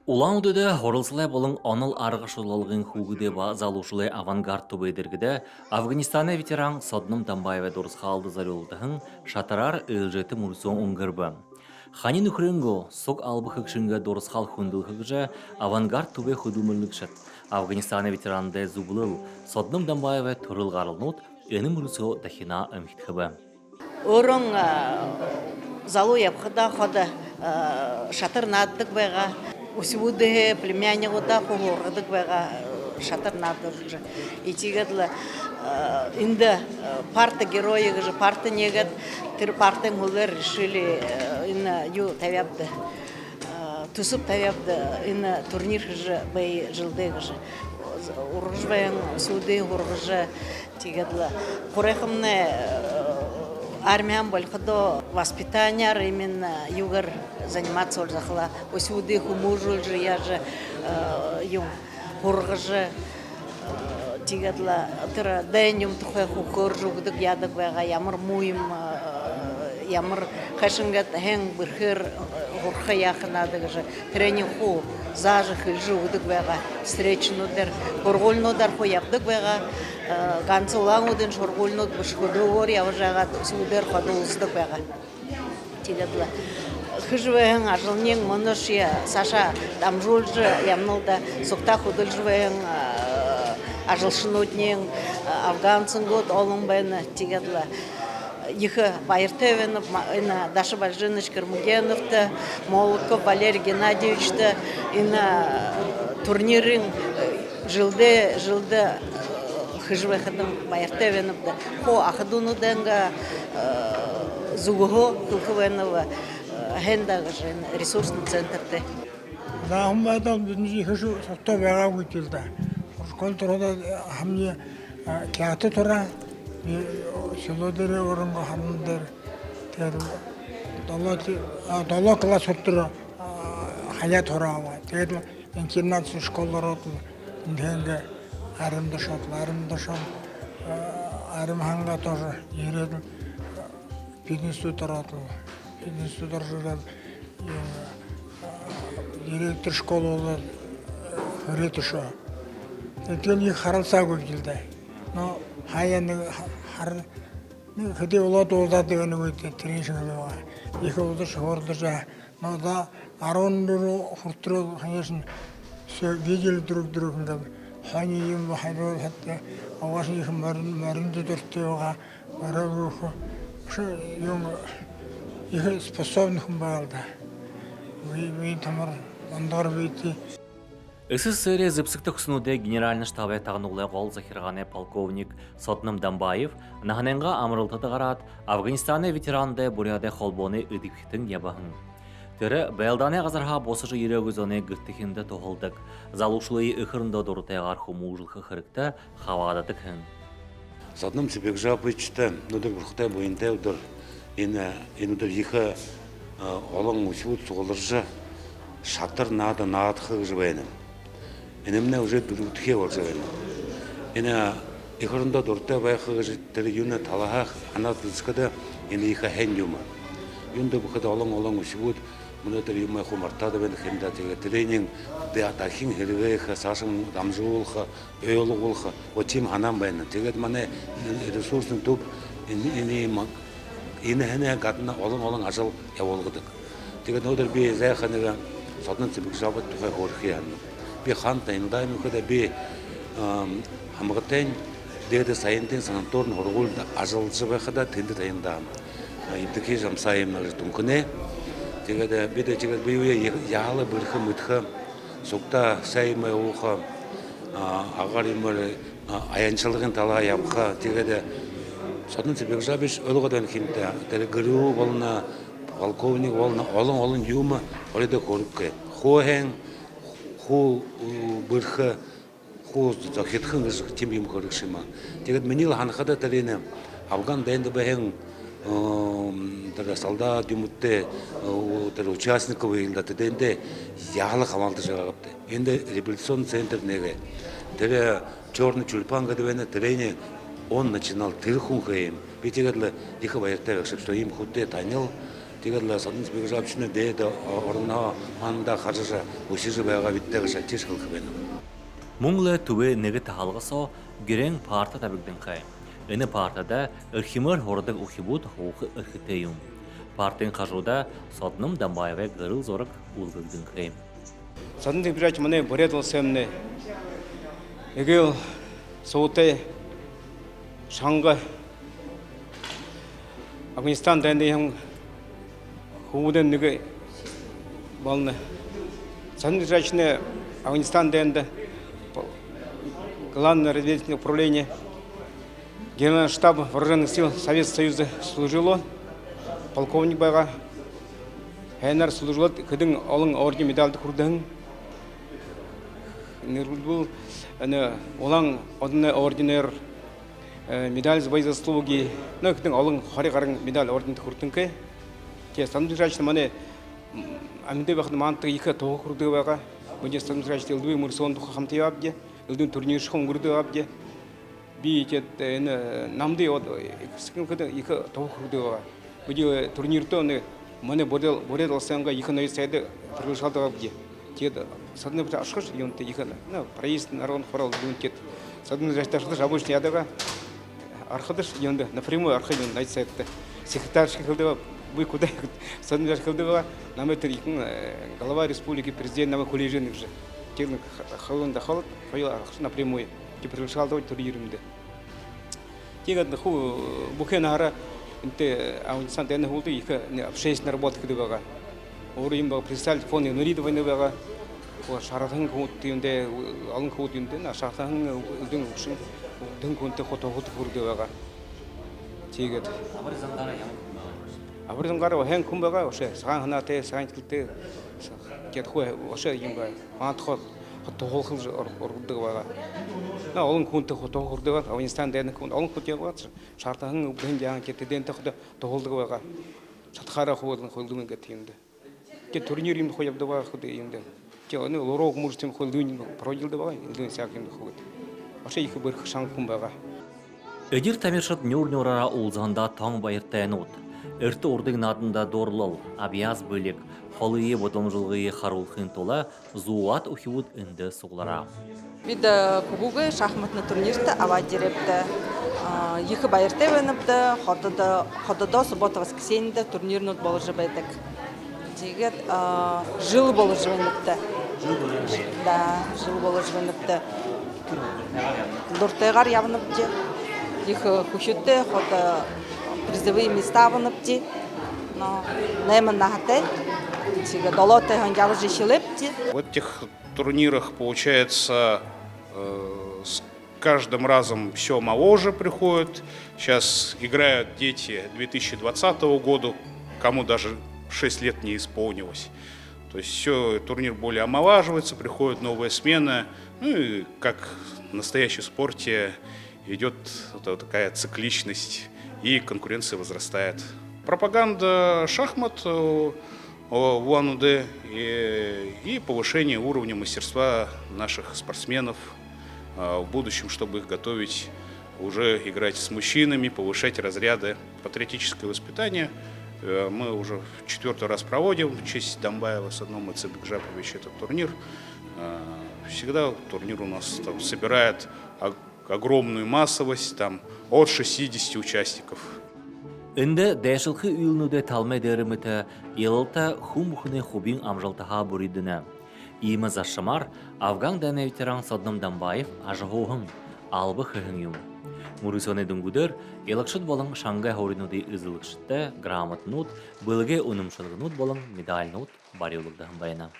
Улан-Удыда хоролцлай болон онол аргашулалгын хүүгүдэ ба залушулай авангард тубайдыргыда Афганистаны ветеран Содном Дамбаева дурсхалды зарюлдахын шатарар ылжеты мурсон унгырбы. Хани нухренго сок албыхыкшынга дурсхал хундылхыгжа авангард тубай худумырлыкшат. Афганистаны ветеранды зублыл Содном Дамбаева турылгарылнут эни мурсо дахина амхитхыбы. Өрің залу япқыда хода шатыр наддық байға, усивуды племяннигуда хухурдық байға шатыр наддық же. Итигедлі инді парта герои же парта негет, тір партың олар решили инна ю тавябды. Тусып тавябды инна турнир же бай жылдығы же. Урғыжбайын суды урғыжы тигедлі. Құрайқымны армиян больходо воспитания именно югар заниматься уже захла. Усюды хумужу же я же юм ургаже тигадла тера деньум тухай хукоржу гдык ядык байга ямар муим ямар хашингат хен бирхер урха яхнадык же тренинг ху зажы хилжу гдык байга встречнудер бургулнудар ху япдык байга Ганцулангудын шоргульнут бушкудугор явжагат судер ходулздык байга тигадла хыжвен ажылнен моношия Саша дамжулжы ямнылда сукта худылжвен ажылшынутнен афганцын год олымбайны тигадла Ихы Байыртевенов, Даша Бальжинович Кармугеновты, Молоков Валерий Геннадьевичты, турнирин жылды хыжвехадым Байыртевеновды, хо ахадуну денга зугого Кулховенова, хендага ресурсный центрте. Да, он это не хожу, что вера вытилда. Школ трода хамни театр тора, селодере оранго хамдер, тэр долоо класс оттро хаяа торава. Тэр интернат школорот нэнгэ аримдашат аримханга тоже ирээд бизнесу торот бизнесу торжурал директор школы хөрөтөшө. Тэтгэл харалсаагүй гэлдэ. Но хаяа нэг хар хэдий улаад уулаад байгаа нэг үед тэрийн шиг байгаа. Их удаж хорлож но да 14 хүртрөө хаяаш нь видео дөрөв ингээд хани юм хайруу хатта аваас их морин дөртөө байгаа. Марав юм их способных балда. Ви тамар андар вити. СССР зэпсэгтэ хүснүүдэ генеральный штабы тагнуулай гол захиргааны полковник Содном Дамбаев наханенга амралтады гараад Афганистаны ветеранды буряды холбооны ыдипхитэн ябахан. Тэрэ бэлданы газарха босыжы ирэгүзөне гыртыхинде тохолдык. Залушлыйы ыхырында дуртайгаар хумужылхы хырыкта хавададык хэн. Содном Цыбекжапычты нөдөр бурхтай буйынтай удар энудер ихэ олон усуд суголыржы шатыр наадхыг жвэнэ. Энэмнэ уже дөрөвдөхээ болж байна. Энэ ихрэндээ дуртай байхыг тэр юуна талаах анаад үзэхэд энэ ихэ хэн юм. Юунд бүхэд олон усуд өнөөдөр юм хумартаад байна хэмдэ тэгээ тренинг дахин хэрэгээх цаашин дамжуулах, ойлгуулах очим ханан байна. Тэгээд манай ресурсны төв энэ хэнэ гадна олон ажил явуулгадаг. Тэгээд өнөөдөр би зайхан нэг Содном Цыбекжапыт тухай хөрөх юм. Би ханта энэ мөхөдө би хамгатай дээд саянтын санаторн хоргуулд ажиллаж байхад тэнд таянда эдгээр замсаа юм нар дүнхнэ. Тэгээд бид тэгээд би яала бүрхэн мэдхэ сукта саймаа ууха агаар юм аянчлагын талаа явха тэгээд Содном Цыбекжапыт ойлгоод байна хэмтэй тэр гэрүү болно полковник болно олон юм оройд хөрөх хоохэн хуу бүрхэ хуу зохидхан гэж тийм юм хөрөх юм. Тэгээд миний л ханахад тэр энэ Афган дэнд бэхэн тэр солдат юмтэй тэр участников илдэ дэндэ яалах хамаалдаж байгаа гэдэг. Энд революцион центр нэг тэр черный тюльпан гэдэг байна. Тэрний он начинал тэрхүүн хэм. Би тэгээд их баяртай байх шиг что им хөдөө танил тэгэл содон цэцэг жавчны дээд орноо манда хажиж өсөж байгаа бидтэйг шатчих хэлэх байна. Мөн л түвэ нэгт хаалгасоо гэрэн парта табигдэнхай. Энэ партада эрхимэр хордог ухибуд хух эрхтэй юм. Партийн хажууда Содном Дамбаевыг гэрэл зураг үлгэгдэнхай. Содон цэцэг манай боряд улсымны эгэ суутай Шангай Афганистан дэндийн хүүдэн нэг болно. Содон цэцэгний Афганистан дэнд Главное разведывательное управление Генерального штаба Вооруженных сил Советского Союза служило. Полковник байгаа. Хайнар служило. Хэдэн олон орден медальд хүрдэн. Нэрвэл улаан одны орденер медаль за боевые заслуги. Хэдэн олон 20 гаруй медаль орденд хүрдэнгээ. Тэгээ Содон цэцэг манай амьд байхад маантаг их тоог хүрдэг байгаа. Мөн Содон цэцэг элдвээ мөрсөн тухай хамт явдээ. Элдвэн турнир шхон хүрдэг авдээ. Би энэ намды их тоог хүрдэг байгаа. Мөн турниртоо манай боряд улсанга их ноёс сайд приглашалдаг авдээ. Тэгээд Содон цэцэг ашгаш юмтай их проезд народ хорол дүнтэд Содон цэцэг обычно ядага архадаш юмда напрямую архад юм найз сайдтай секретарь хэлдэг вы куда Содон цэцэг хэлдэг намайг тэр ихэнх глава республики президент намайг коллежийн гэж тэр хавын дахалт хоёул напрямую приглашалдаг турнирмд. Тэгээд бүхэн хараа энтэй Афганистан дэнд хөлд их общественная работа гэдэг байгаа. Өөр юм баг представитель фонды Нуридов байгаа. Шаардлагын хүүд юмдээ олон хүүд юмдээ шаардлагын өдөн өгшин дэн хүнтэй хотогод хүрдэг байгаа. Тэгээд Авризангаар хэн хүн байгаа өшөө саан ханаатай саан хэлтэй гэд хөө өшөө юм бай. Маадхол хотогол ордог байгаа. Олон хүнтэй хотогод хүрдэг байгаа. Афганистан дэнд хүн олон хүн яваа шаардлагын өдөн яан гэдэг дэнтэй хотогод байгаа. Шатхаараа хуулан хөлдөг гэдэг юм дэ. Гэт турнир юм хөө явдаг байгаа хөө юм дэ. Гэт энэ лорог мөрчим хөлдөг прожилдэг байгаа. Энэ саг юм хөө. Өшөө их бэрх шанх хүн байгаа. Эдир тамиршид нюр-нюрара улзанда тон баяртайнууд. Эрті урдыг надында дорлал, абияз бөлек, холые бодомжылғые харулхын тола, зуат ухивуд үнді суғлара. Бид кубугы шахматны турнирті ава дерепті. Екі баяртай веніпті, ходыда суббота-воскресеньді турнирнут болыжы бәдік. Дегет жыл болыжы веніпті. Да, жыл болыжы веніпті. Дұртайғар явыныпты. Екі күшітті, ходы призовые места выныпти, но найман нахате, сега долоте ханджавы жишилепти. В этих турнирах получается с каждым разом все моложе приходят. Сейчас играют дети 2020 года, кому даже 6 лет не исполнилось. То есть все, турнир более омолаживается, приходят новые смены. Ну и как в настоящем спорте идет вот такая цикличность. И конкуренция возрастает. Пропаганда шахмат в Улан-Удэ и повышение уровня мастерства наших спортсменов в будущем, чтобы их готовить уже играть с мужчинами, повышать разряды. Патриотическое воспитание мы уже в 4-й раз проводим в честь Дамбаева Содном Цыбекжаповича этот турнир. Всегда турнир у нас там собирает огромную массовость, там от 60 участников. Инде дәшілхі үйілнуде талмай дәріміті елілті хум-бұхыны хубин амжалтыға бұридіні. Имі зашымар Афган дәне ветеран Содном Дамбаев ажығуғын, албы хығын юм. Мурисоне дүнгудер елікшіт болың Шангай хоринуды үзілікшітті грамотнут, бұлге үнімшілгінут болың медальнут бариолығдығын байына.